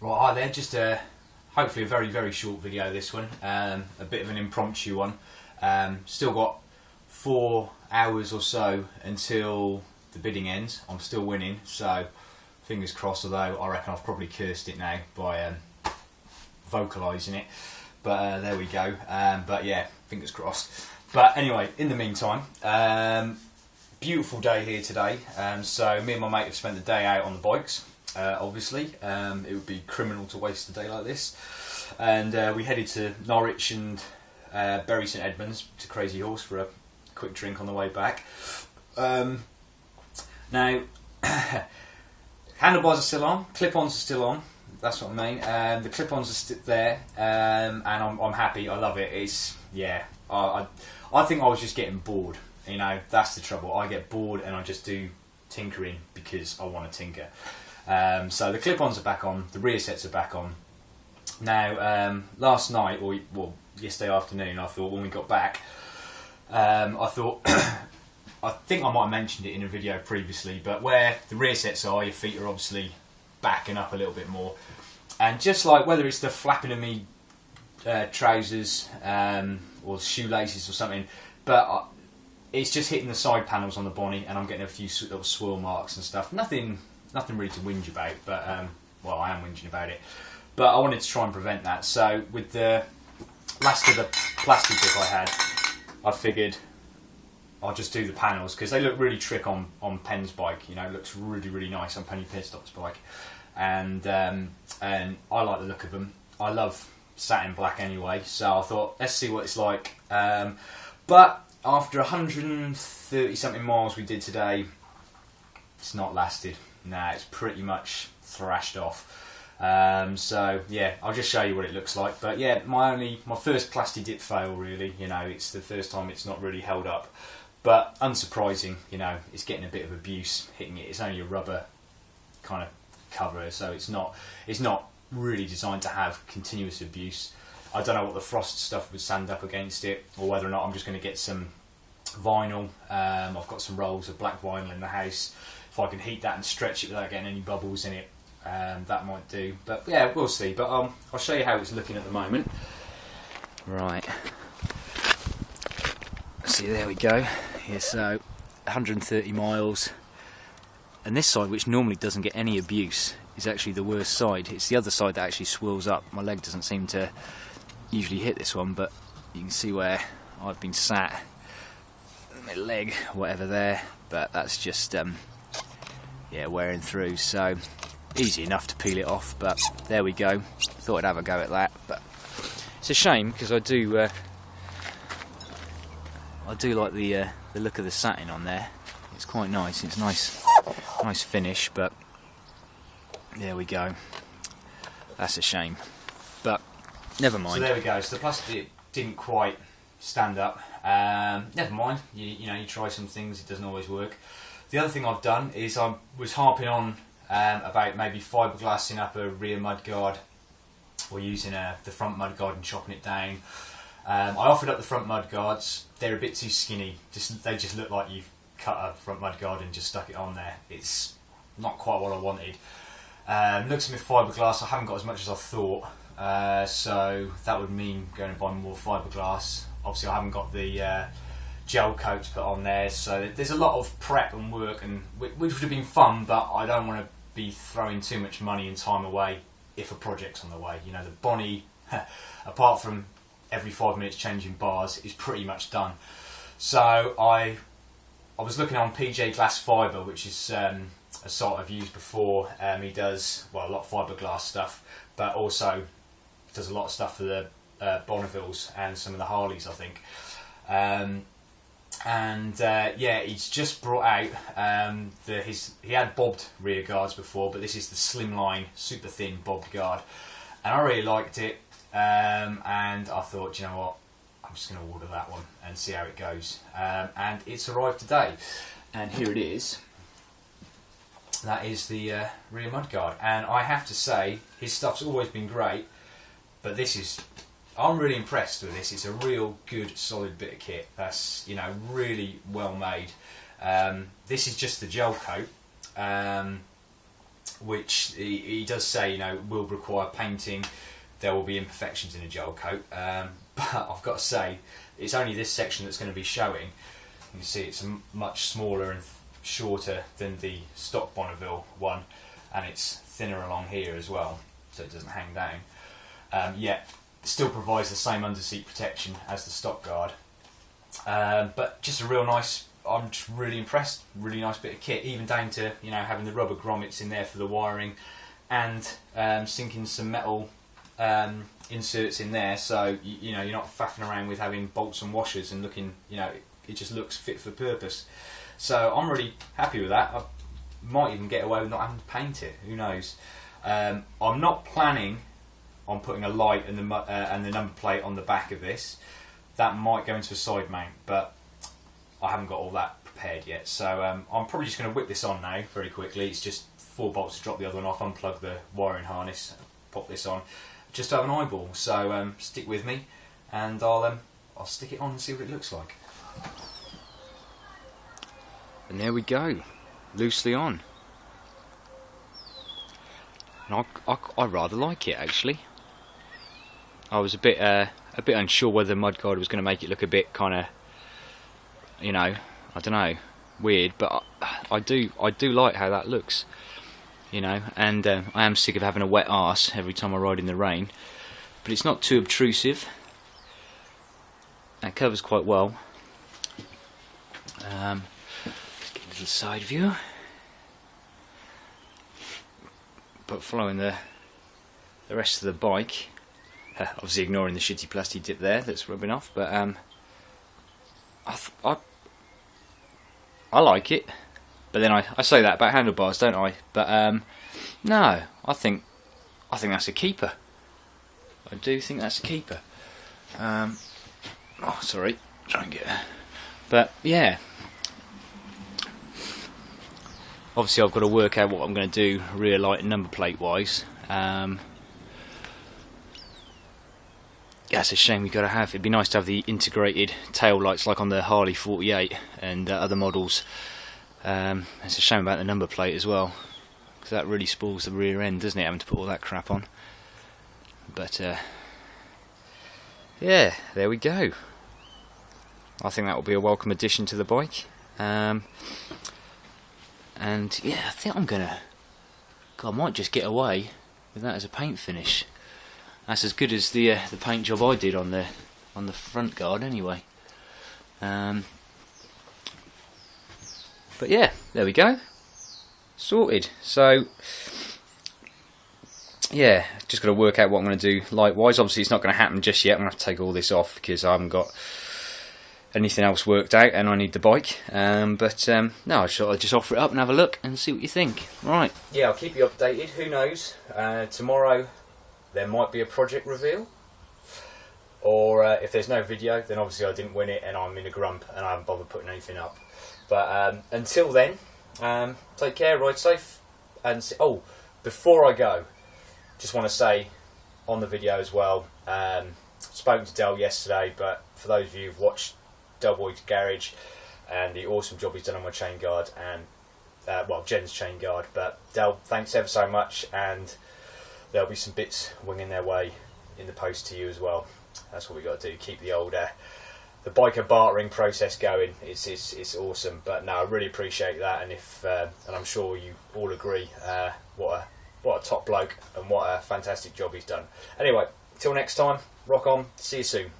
Right, hi there, just hopefully a very short video this one, a bit of an impromptu one. Still got 4 hours or so until the bidding ends. I'm still winning, so fingers crossed, although I reckon I've probably cursed it now by vocalising it, but there we go. But yeah, fingers crossed. But anyway, in the meantime, beautiful day here today, so me and my mate have spent the day out on the bikes. Obviously, it would be criminal to waste a day like this, and we headed to Norwich and Bury St Edmunds to Crazy Horse for a quick drink on the way back. Now, handlebars are still on, clip-ons are still on. That's what I mean. The clip-ons are still there, and I'm happy. I love it. It's I think I was just getting bored. You know, that's the trouble. I get bored and I just do tinkering because I want to tinker. So the clip-ons are back on, the rear sets are back on. Now, last night, or well, yesterday afternoon, I thought when we got back, I thought, I think I might have mentioned it in a video previously, but where the rear sets are, your feet are obviously backing up a little bit more. And just like whether it's the flapping of me trousers or shoelaces or something, but it's just hitting the side panels on the bonnet, and I'm getting a few little swirl marks and stuff. Nothing really to whinge about, but well, I am whinging about it. But I wanted to try and prevent that. So with the last of the plastic dip I had, I figured I'll just do the panels because they look really trick on Penn's bike. You know, it looks really nice on Penny Pitstop's bike, and I like the look of them. I love satin black anyway, so I thought let's see what it's like. But after 130 something miles we did today, it's not lasted. Nah, it's pretty much thrashed off. So yeah, I'll just show you what it looks like. But yeah, my first plastic dip fail really. You know, it's the first time it's not really held up. But unsurprising, you know, it's getting a bit of abuse hitting it. It's only a rubber kind of cover, so it's not really designed to have continuous abuse. I don't know what the frost stuff would stand up against it, or whether or not I'm just going to get some vinyl. I've got some rolls of black vinyl in the house. If I can heat that and stretch it without getting any bubbles in it, that might do. But yeah, we'll see. But I'll show you how it's looking at the moment. Right. See, there we go. Yeah, so 130 miles. And this side, which normally doesn't get any abuse, is actually the worst side. It's the other side that actually swirls up. My leg doesn't seem to usually hit this one, but you can see where I've been sat. My leg, whatever there. But that's just yeah, wearing through, so easy enough to peel it off, but there we go. Thought I'd have a go at that, but it's a shame because I do like the look of the satin on there. It's quite nice. It's nice finish, but there we go. That's a shame, but never mind. So there we go. So the plastic didn't quite stand up. Never mind. You know, you try some things, it doesn't always work. The other thing I've done is I was harping on about maybe fiberglassing up a rear mudguard, or using the front mudguard and chopping it down. I offered up the front mudguards. They're a bit too skinny. They just look like you've cut a front mudguard and just stuck it on there. It's not quite what I wanted. Looks at my fiberglass. I haven't got as much as I thought, so that would mean going and buying more fiberglass. Obviously, I haven't got the gel coats put on there, so there's a lot of prep and work, and which would have been fun, but I don't want to be throwing too much money and time away if a project's on the way. You know, the bonnie, apart from every 5 minutes changing bars, is pretty much done. So I was looking on PJ Glass Fibre, which is a site I've used before. He does, well, a lot of fiberglass stuff, but also does a lot of stuff for the Bonnevilles and some of the Harleys, I think. Yeah, he's just brought out he had bobbed rear guards before, but this is the slimline, super thin bobbed guard, and I really liked it. And I thought, you know what, I'm just going to order that one and see how it goes. And it's arrived today, and here it is. That is the rear mudguard, and I have to say his stuff's always been great, but I'm really impressed with this. It's a real good solid bit of kit that's, you know, really well made. This is just the gel coat, which he does say, you know, will require painting. There will be imperfections in a gel coat, but I've got to say, it's only this section that's going to be showing. You can see it's much smaller and shorter than the stock Bonneville one, and it's thinner along here as well, so it doesn't hang down. Yet still provides the same underseat protection as the stock guard. But just a real nice. I'm just really impressed. Really nice bit of kit, even down to, you know, having the rubber grommets in there for the wiring, and sinking some metal inserts in there, so you know, you're not faffing around with having bolts and washers and looking, you know, it just looks fit for purpose. So I'm really happy with that. I might even get away with not having to paint it. Who knows? I'm not planning on putting a light and the number plate on the back of this. That might go into a side mount, but I haven't got all that prepared yet. So I'm probably just going to whip this on now very quickly. It's just 4 bolts to drop the other one off, unplug the wiring harness, pop this on, just to have an eyeball. So stick with me, and I'll stick it on and see what it looks like. And there we go, loosely on. And I rather like it, actually. I was a bit unsure whether the mudguard was going to make it look a bit kind of, you know, I don't know, weird, but I do like how that looks, you know. And I am sick of having a wet arse every time I ride in the rain, but it's not too obtrusive. That covers quite well. Let's get a little side view, but following the rest of the bike, obviously ignoring the shitty plastic dip there that's rubbing off, but I like it. But then I say that about handlebars, don't I? But no, I think that's a keeper. I do think that's a keeper. Oh, sorry, try and get there. But yeah, obviously I've got to work out what I'm going to do rear light and number plate wise. Yeah, it's a shame we've got to have. It'd be nice to have the integrated tail lights like on the Harley 48 and other models. It's a shame about the number plate as well, because that really spoils the rear end, doesn't it, having to put all that crap on. But yeah, there we go. I think that will be a welcome addition to the bike. And yeah, I think I'm gonna. God, I might just get away with that as a paint finish. That's as good as the paint job I did on the front guard, anyway. But yeah, there we go, sorted. So yeah, just got to work out what I'm going to do light-wise. Obviously, it's not going to happen just yet. I'm going to have to take all this off because I haven't got anything else worked out, and I need the bike. No, I thought I'd just offer it up and have a look and see what you think. Right. Yeah, I'll keep you updated. Who knows? Tomorrow there might be a project reveal, or if there's no video, then obviously I didn't win it and I'm in a grump and I haven't bothered putting anything up. But until then, take care, ride safe, and oh, before I go, just want to say on the video as well, spoken to Del yesterday, but for those of you who've watched Del Boyd's Garage and the awesome job he's done on my chain guard and well, Jen's chain guard, but Del, thanks ever so much, and there'll be some bits winging their way in the post to you as well. That's what we got to do, keep the old the biker bartering process going. It's awesome. But no, I really appreciate that, and and I'm sure you all agree, what a top bloke and what a fantastic job he's done. Anyway, till next time, rock on, see you soon.